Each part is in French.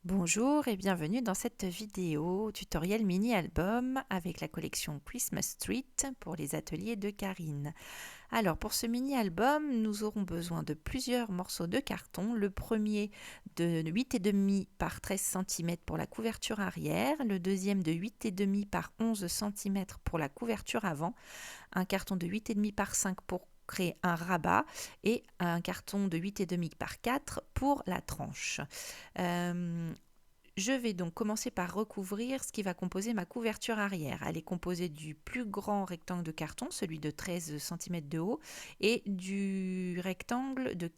Bonjour et bienvenue dans cette vidéo tutoriel mini-album avec la collection Christmas Street pour les ateliers de Karine. Alors pour ce mini-album, nous aurons besoin de plusieurs morceaux de carton. Le premier de 8,5 par 13 cm pour la couverture arrière, le deuxième de 8,5 par 11 cm pour la couverture avant, un carton de 8,5 par 5 pour créer un rabat et un carton de 8,5 par 4 pour la tranche. Je vais donc commencer par recouvrir ce qui va composer ma couverture arrière. Elle est composée du plus grand rectangle de carton, celui de 13 cm de haut, et du rectangle de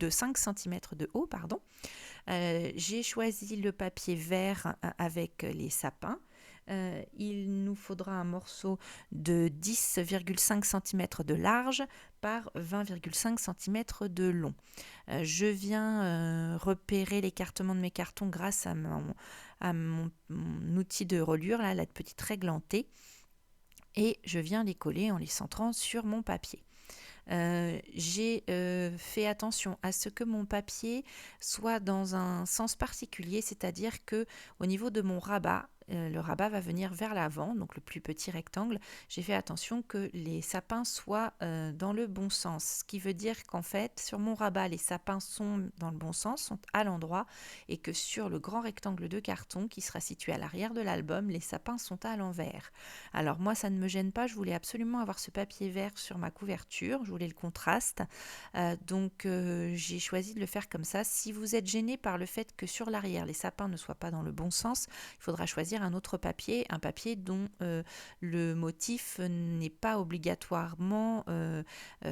5 cm de haut. J'ai choisi le papier vert avec les sapins. Il nous faudra un morceau de 10,5 cm de large par 20,5 cm de long. Je viens repérer l'écartement de mes cartons grâce à mon outil de reliure, là, la petite règle en T, et je viens les coller en les centrant sur mon papier. J'ai fait attention à ce que mon papier soit dans un sens particulier, c'est-à-dire que au niveau de mon rabat, le rabat va venir vers l'avant, donc le plus petit rectangle. J'ai fait attention que les sapins soient dans le bon sens, ce qui veut dire qu'en fait, sur mon rabat, les sapins sont dans le bon sens, sont à l'endroit, et que sur le grand rectangle de carton qui sera situé à l'arrière de l'album, les sapins sont à l'envers. Alors moi, ça ne me gêne pas, je voulais absolument avoir ce papier vert sur ma couverture, je voulais le contraste, donc j'ai choisi de le faire comme ça. Si vous êtes gêné par le fait que sur l'arrière, les sapins ne soient pas dans le bon sens, il faudra choisir un autre papier, un papier dont le motif n'est pas obligatoirement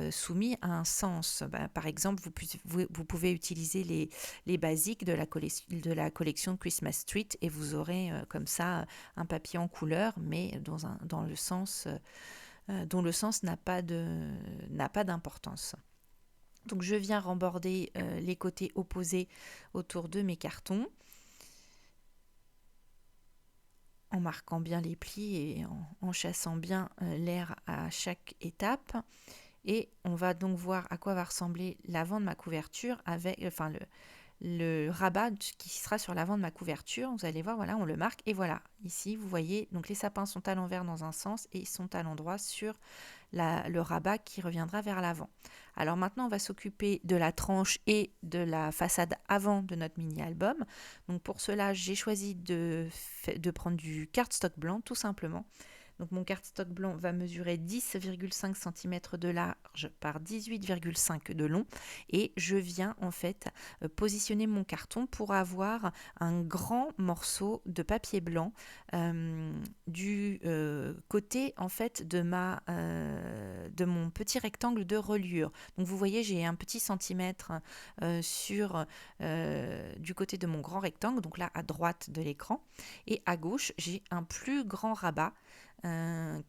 soumis à un sens. Par exemple, vous pouvez utiliser les basiques de la collection Christmas Street et vous aurez comme ça un papier en couleur, mais dans le sens dont le sens n'a pas d'importance. Donc je viens remborder les côtés opposés autour de mes cartons en marquant bien les plis et en chassant bien l'air à chaque étape. Et on va donc voir à quoi va ressembler l'avant de ma couverture avec le rabat qui sera sur l'avant de ma couverture. Vous allez voir, voilà, on le marque et voilà. Ici, vous voyez, donc les sapins sont à l'envers dans un sens et sont à l'endroit sur le rabat qui reviendra vers l'avant. Alors maintenant, on va s'occuper de la tranche et de la façade avant de notre mini-album. Donc pour cela, j'ai choisi de prendre du cardstock blanc, tout simplement. Donc mon cardstock blanc va mesurer 10,5 cm de large par 18,5 de long et je viens en fait positionner mon carton pour avoir un grand morceau de papier blanc du côté en fait de mon petit rectangle de reliure. Donc vous voyez, j'ai un petit centimètre du côté de mon grand rectangle, donc là à droite de l'écran, et à gauche j'ai un plus grand rabat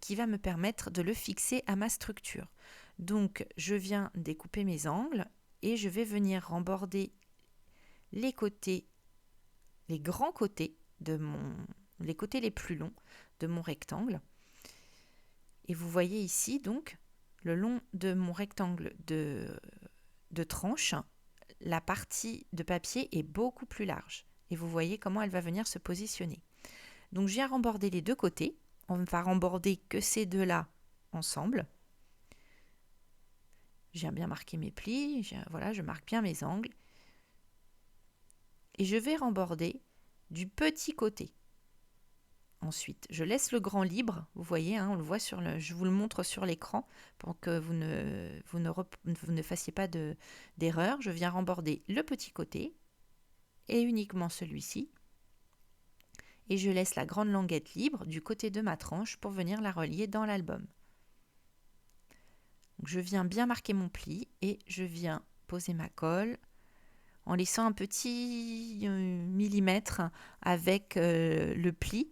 qui va me permettre de le fixer à ma structure. Donc je viens découper mes angles et je vais venir remborder les côtés, les grands côtés les côtés les plus longs de mon rectangle. Et vous voyez ici donc le long de mon rectangle de tranche, la partie de papier est beaucoup plus large. Et vous voyez comment elle va venir se positionner. Donc je viens remborder les deux côtés. On ne va remborder que ces deux-là ensemble. Je viens bien marquer mes plis, je marque bien mes angles. Et je vais remborder du petit côté. Ensuite, je laisse le grand libre, vous voyez, on le voit je vous le montre sur l'écran pour que vous ne fassiez pas d'erreur. Je viens remborder le petit côté et uniquement celui-ci. Et je laisse la grande languette libre du côté de ma tranche pour venir la relier dans l'album. Donc je viens bien marquer mon pli et je viens poser ma colle en laissant un petit millimètre avec le pli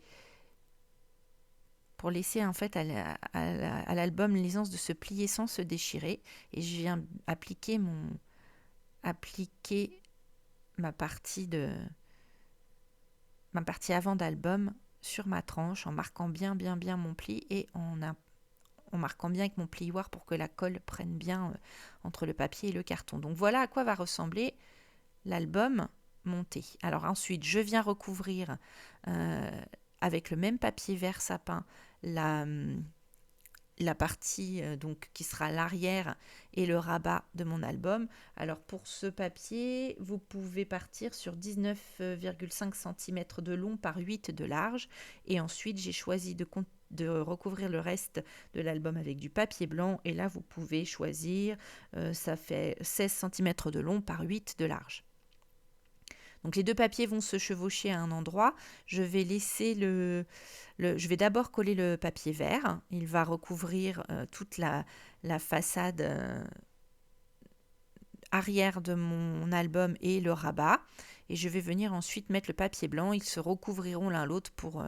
pour laisser en fait à l'album l'aisance de se plier sans se déchirer. Et je viens appliquer ma partie avant d'album sur ma tranche en marquant bien mon pli et en marquant bien avec mon plioir pour que la colle prenne bien entre le papier et le carton. Donc voilà à quoi va ressembler l'album monter. Alors ensuite, je viens recouvrir avec le même papier vert sapin la partie donc qui sera l'arrière et le rabat de mon album. Alors pour ce papier, vous pouvez partir sur 19,5 cm de long par 8 de large. Et ensuite, j'ai choisi de recouvrir le reste de l'album avec du papier blanc. Et là, vous pouvez choisir, ça fait 16 cm de long par 8 de large. Donc les deux papiers vont se chevaucher à un endroit. Je vais laisser je vais d'abord coller le papier vert. Il va recouvrir toute la façade arrière de mon album et le rabat. Et je vais venir ensuite mettre le papier blanc. Ils se recouvriront l'un l'autre pour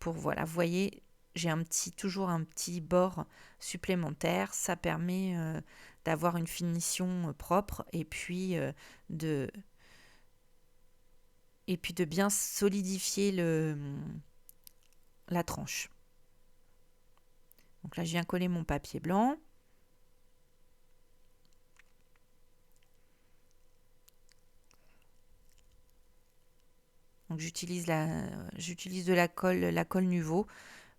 voilà. Vous voyez, j'ai toujours un petit bord supplémentaire. Ça permet d'avoir une finition propre et puis de bien solidifier la tranche. Donc là, je viens coller mon papier blanc. Donc j'utilise de la colle Nuvo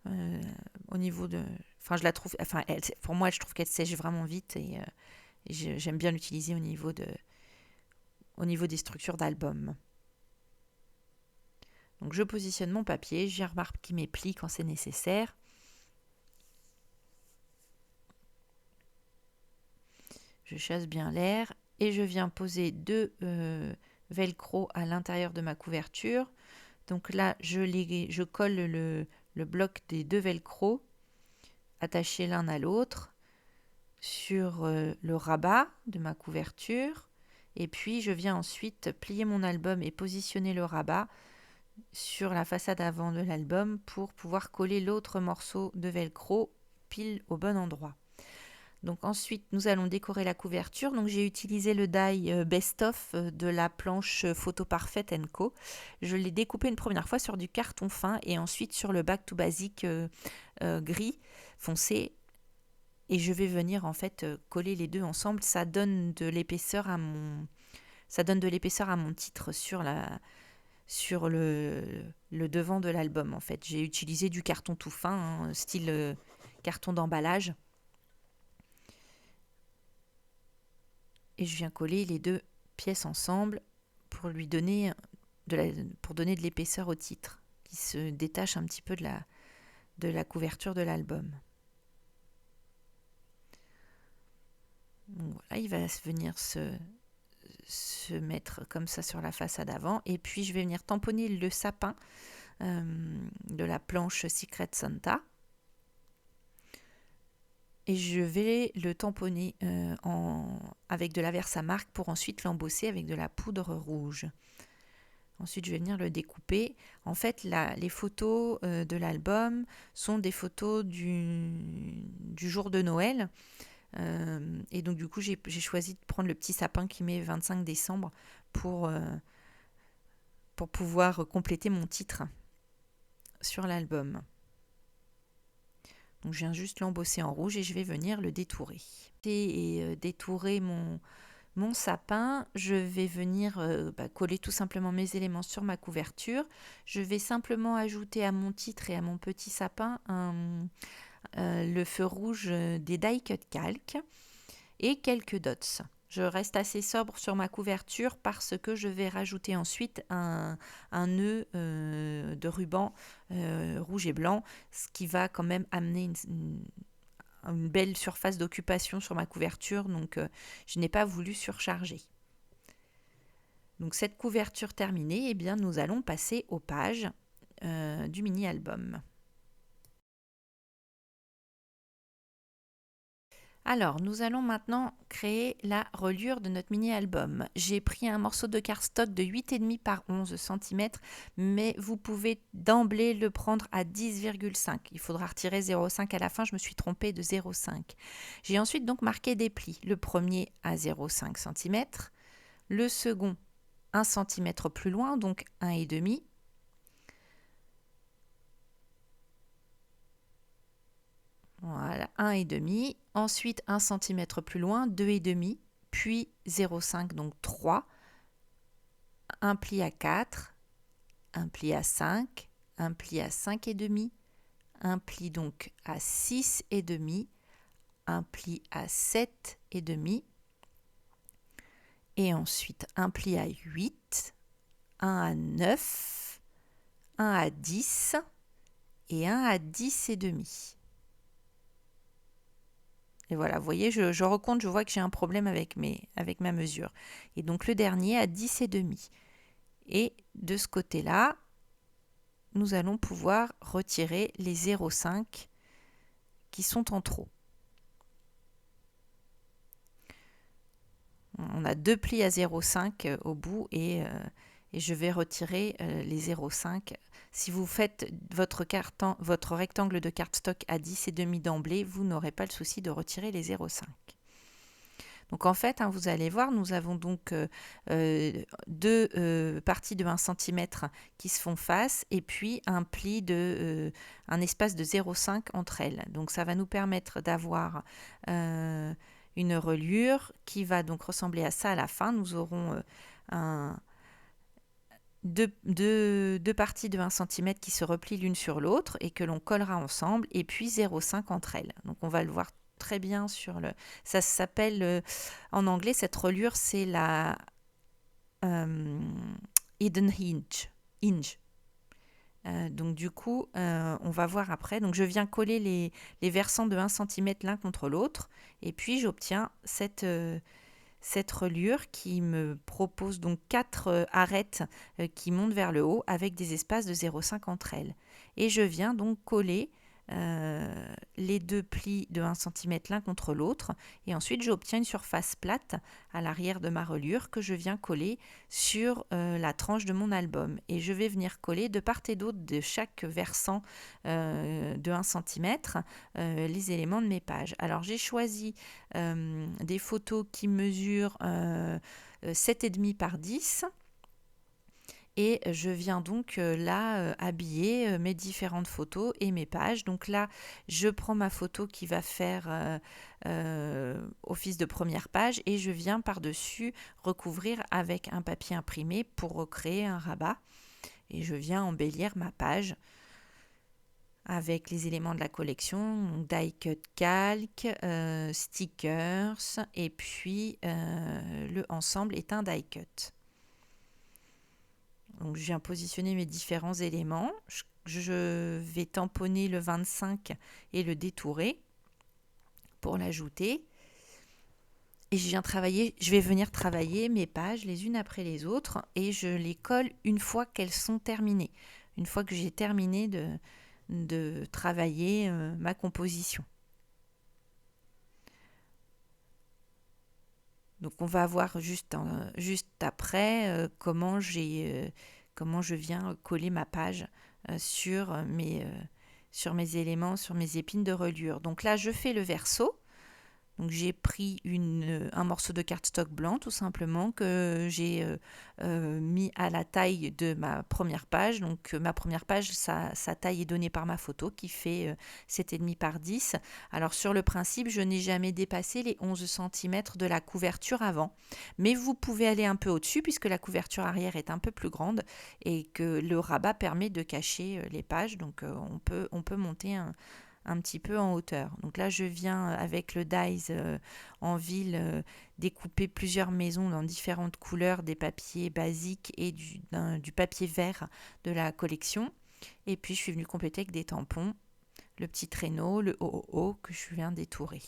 au niveau de. Enfin, je la trouve. Enfin, pour moi, je trouve qu'elle sèche vraiment vite et j'aime bien l'utiliser au niveau des structures d'album. Donc je positionne mon papier, j'y remarque mes plis quand c'est nécessaire. Je chasse bien l'air et je viens poser deux velcro à l'intérieur de ma couverture. Donc là, je colle le bloc des deux velcro attachés l'un à l'autre sur le rabat de ma couverture. Et puis, je viens ensuite plier mon album et positionner le rabat sur la façade avant de l'album pour pouvoir coller l'autre morceau de velcro pile au bon endroit. Donc ensuite, nous allons décorer la couverture. Donc j'ai utilisé le die Best of de la planche Photo Parfait & Co. Je l'ai découpé une première fois sur du carton fin et ensuite sur le Back to Basic gris foncé. Et je vais venir en fait coller les deux ensemble. Ça donne de l'épaisseur à mon titre sur le devant de l'album en fait. J'ai utilisé du carton tout fin, style carton d'emballage. Et je viens coller les deux pièces ensemble pour lui donner de l'épaisseur au titre, qui se détache un petit peu de la couverture de l'album. Donc voilà, il va venir se mettre comme ça sur la façade avant. Et puis je vais venir tamponner le sapin de la planche Secret Santa. Et je vais le tamponner avec de la Versamark pour ensuite l'embosser avec de la poudre rouge. Ensuite, je vais venir le découper. En fait, les photos de l'album sont des photos du jour de Noël. Et donc, du coup, j'ai choisi de prendre le petit sapin qui met 25 décembre pour pouvoir compléter mon titre sur l'album. Donc je viens juste l'embosser en rouge et je vais venir le détourer. Et détourer mon sapin, je vais venir coller tout simplement mes éléments sur ma couverture. Je vais simplement ajouter à mon titre et à mon petit sapin le feu rouge des die cut calc et quelques dots. Je reste assez sobre sur ma couverture parce que je vais rajouter ensuite un nœud de ruban rouge et blanc, ce qui va quand même amener une belle surface d'occupation sur ma couverture, donc je n'ai pas voulu surcharger. Donc cette couverture terminée, eh bien, nous allons passer aux pages du mini-album. Alors, nous allons maintenant créer la reliure de notre mini-album. J'ai pris un morceau de cardstock de 8,5 par 11 cm, mais vous pouvez d'emblée le prendre à 10,5. Il faudra retirer 0,5 à la fin, je me suis trompée de 0,5. J'ai ensuite donc marqué des plis. Le premier à 0,5 cm, le second 1 cm plus loin, donc 1,5. Voilà, 1,5. Ensuite, 1 cm plus loin, 2,5. Puis 0,5, donc 3. un pli à 4, un pli à 5, un pli à 5 et demi, un pli donc à 6 et demi, un pli à 7 et demi, et ensuite un pli à 8, un à 9, un à 10 et un à 10 et demi. Et voilà, vous voyez, je recompte, je vois que j'ai un problème avec ma mesure. Et donc le dernier à 10 et demi. Et de ce côté-là, nous allons pouvoir retirer les 0,5 qui sont en trop. On a deux plis à 0,5 au bout et je vais retirer les 0,5. Si vous faites votre rectangle de cardstock à 10 et demi d'emblée, vous n'aurez pas le souci de retirer les 0,5. Donc en fait, vous allez voir, nous avons donc deux parties de 1 cm qui se font face et puis un pli un espace de 0,5 entre elles. Donc ça va nous permettre d'avoir une reliure qui va donc ressembler à ça à la fin. Nous aurons deux parties de 1 cm qui se replient l'une sur l'autre et que l'on collera ensemble et puis 0,5 entre elles. Donc on va le voir très bien sur le... Ça s'appelle, en anglais, cette reliure, c'est la hidden hinge. Donc du coup, on va voir après. Donc je viens coller les versants de 1 cm l'un contre l'autre et puis j'obtiens cette reliure qui me propose donc 4 arêtes qui montent vers le haut avec des espaces de 0,5 entre elles. Et je viens donc coller les deux plis de 1 cm l'un contre l'autre et ensuite j'obtiens une surface plate à l'arrière de ma reliure que je viens coller sur la tranche de mon album et je vais venir coller de part et d'autre de chaque versant de 1 cm les éléments de mes pages. Alors j'ai choisi des photos qui mesurent 7,5 par 10 et je viens donc là habiller mes différentes photos et mes pages. Donc là, je prends ma photo qui va faire office de première page et je viens par-dessus recouvrir avec un papier imprimé pour recréer un rabat. Et je viens embellir ma page avec les éléments de la collection, die cut calque, stickers et puis le ensemble est un die cut. Donc, je viens positionner mes différents éléments. Je vais tamponner le 25 et le détourer pour l'ajouter. Et je vais venir travailler mes pages les unes après les autres et je les colle une fois qu'elles sont terminées. Une fois que j'ai terminé de travailler ma composition. Donc on va voir juste après comment je viens coller ma page sur mes éléments, sur mes épines de reliure. Donc là, je fais le verso. Donc j'ai pris un morceau de cardstock blanc tout simplement que j'ai mis à la taille de ma première page. Donc ma première page, sa taille est donnée par ma photo qui fait 7,5 par 10. Alors sur le principe, je n'ai jamais dépassé les 11 cm de la couverture avant. Mais vous pouvez aller un peu au-dessus puisque la couverture arrière est un peu plus grande et que le rabat permet de cacher les pages. Donc on peut monter un petit peu en hauteur. Donc là, je viens avec le dies en ville découper plusieurs maisons dans différentes couleurs, des papiers basiques et du papier vert de la collection. Et puis, je suis venue compléter avec des tampons, le petit traîneau, le OOO que je viens détourer.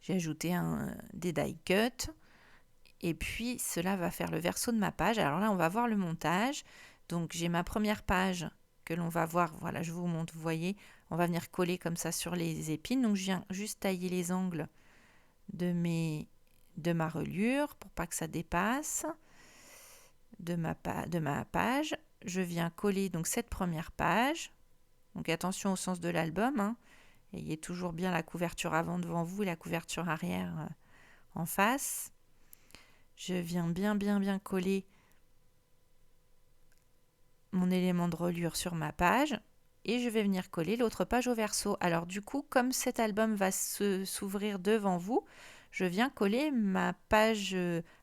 J'ai ajouté des die cuts. Et puis, cela va faire le verso de ma page. Alors là, on va voir le montage. Donc, j'ai ma première page que l'on va voir, voilà, je vous montre, vous voyez, on va venir coller comme ça sur les épines. Donc je viens juste tailler les angles de ma reliure pour pas que ça dépasse de ma page. Je viens coller donc cette première page. Donc attention au sens de l'album, ayez toujours bien la couverture avant devant vous et la couverture arrière en face. Je viens bien coller mon élément de reliure sur ma page et je vais venir coller l'autre page au verso. Alors du coup, comme cet album va s'ouvrir devant vous, je viens coller ma page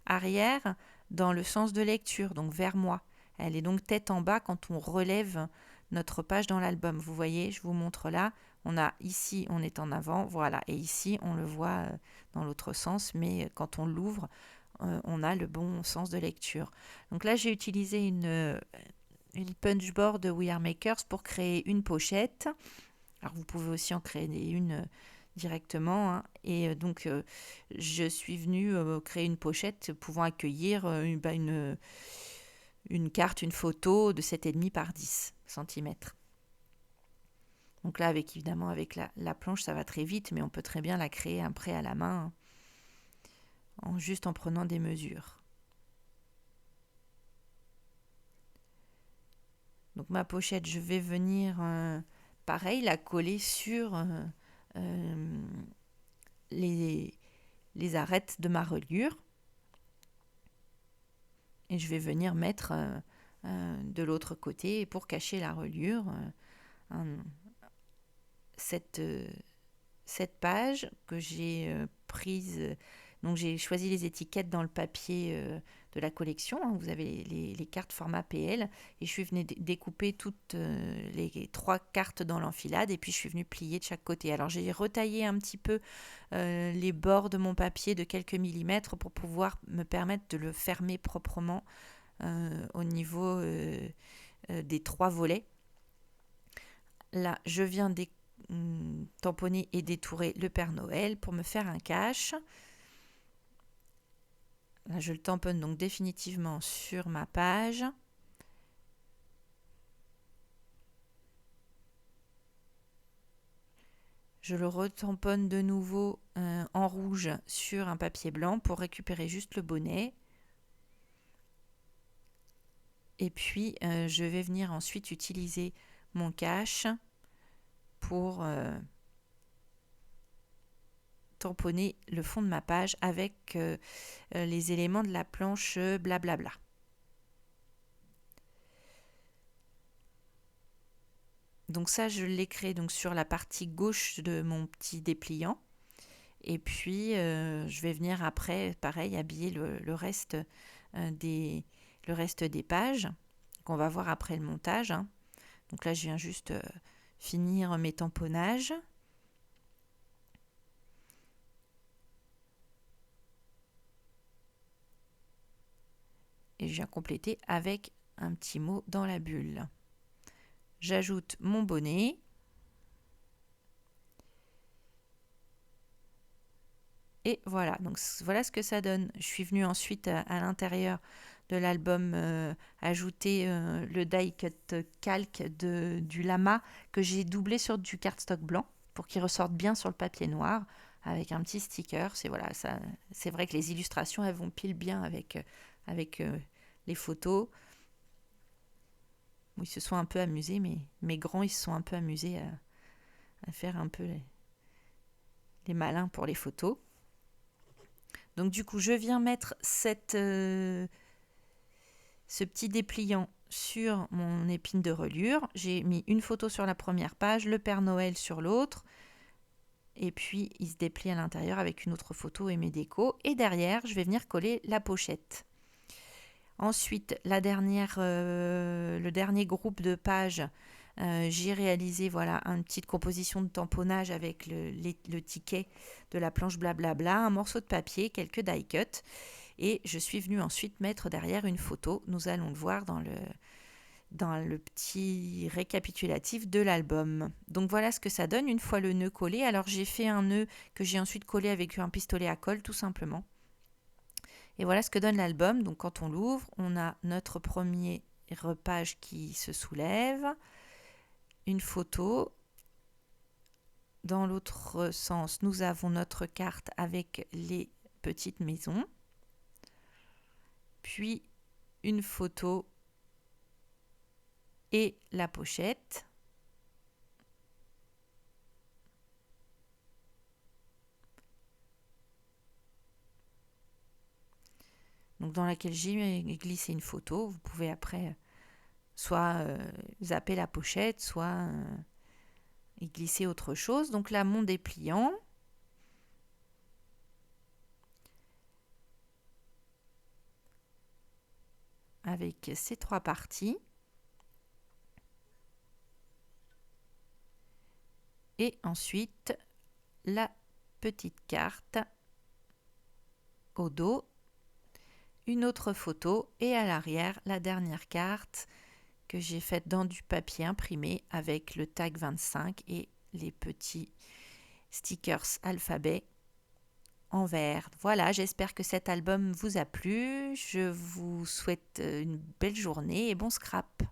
arrière dans le sens de lecture, donc vers moi. Elle est donc tête en bas quand on relève notre page dans l'album. Vous voyez, je vous montre là. On a ici, on est en avant, voilà. Et ici, on le voit dans l'autre sens, mais quand on l'ouvre, on a le bon sens de lecture. Donc là, j'ai utilisé une punchboard We Are Makers pour créer une pochette. Alors, vous pouvez aussi en créer une directement, hein. Et donc, je suis venue créer une pochette pouvant accueillir une carte, une photo de 7,5 par 10 cm. Donc là, évidemment, avec la planche, ça va très vite, mais on peut très bien la créer après à la main, juste en prenant des mesures. Donc ma pochette, je vais venir, pareil, la coller sur les arêtes de ma reliure. Et je vais venir mettre de l'autre côté, pour cacher la reliure, cette page que j'ai prise. Donc j'ai choisi les étiquettes dans le papier de la collection, hein. Vous avez les cartes format PL, et je suis venue découper toutes les 3 cartes dans l'enfilade, et puis je suis venue plier de chaque côté. Alors j'ai retaillé un petit peu les bords de mon papier de quelques millimètres pour pouvoir me permettre de le fermer proprement au niveau des 3 volets. Là, je viens tamponner et détourer le Père Noël pour me faire un cache. Là, je le tamponne donc définitivement sur ma page. Je le retamponne de nouveau en rouge sur un papier blanc pour récupérer juste le bonnet. Et puis, je vais venir ensuite utiliser mon cache pour tamponner le fond de ma page avec les éléments de la planche blablabla. Donc ça, je l'ai créé donc sur la partie gauche de mon petit dépliant. Et puis, je vais venir après, pareil, habiller le reste des pages qu'on va voir après le montage, hein. Donc là, je viens juste finir mes tamponnages. Et je viens compléter avec un petit mot dans la bulle. J'ajoute mon bonnet. Et voilà, donc voilà ce que ça donne. Je suis venue ensuite à l'intérieur de l'album ajouter le die cut calque du lama que j'ai doublé sur du cardstock blanc pour qu'il ressorte bien sur le papier noir avec un petit sticker. C'est vrai que les illustrations, elles vont pile bien avec les photos. Ils se sont un peu amusés, mes grands, ils se sont un peu amusés à faire un peu les malins pour les photos. Donc du coup, je viens mettre ce petit dépliant sur mon épine de reliure. J'ai mis une photo sur la première page, le Père Noël sur l'autre. Et puis, il se déplie à l'intérieur avec une autre photo et mes décos. Et derrière, je vais venir coller la pochette. Ensuite, le dernier groupe de pages, j'ai réalisé une petite composition de tamponnage avec le ticket de la planche blablabla, un morceau de papier, quelques die cuts. Et je suis venue ensuite mettre derrière une photo. Nous allons le voir dans le petit récapitulatif de l'album. Donc voilà ce que ça donne une fois le nœud collé. Alors j'ai fait un nœud que j'ai ensuite collé avec un pistolet à colle tout simplement. Et voilà ce que donne l'album. Donc quand on l'ouvre, on a notre première page qui se soulève, une photo. Dans l'autre sens, nous avons notre carte avec les petites maisons. Puis une photo et la pochette. Donc dans laquelle j'ai glissé une photo. Vous pouvez après soit zapper la pochette, soit y glisser autre chose. Donc là, mon dépliant. avec ces 3 parties. Et ensuite, la petite carte au dos, une autre photo et à l'arrière, la dernière carte que j'ai faite dans du papier imprimé avec le tag 25 et les petits stickers alphabet en vert. Voilà, j'espère que cet album vous a plu. Je vous souhaite une belle journée et bon scrap.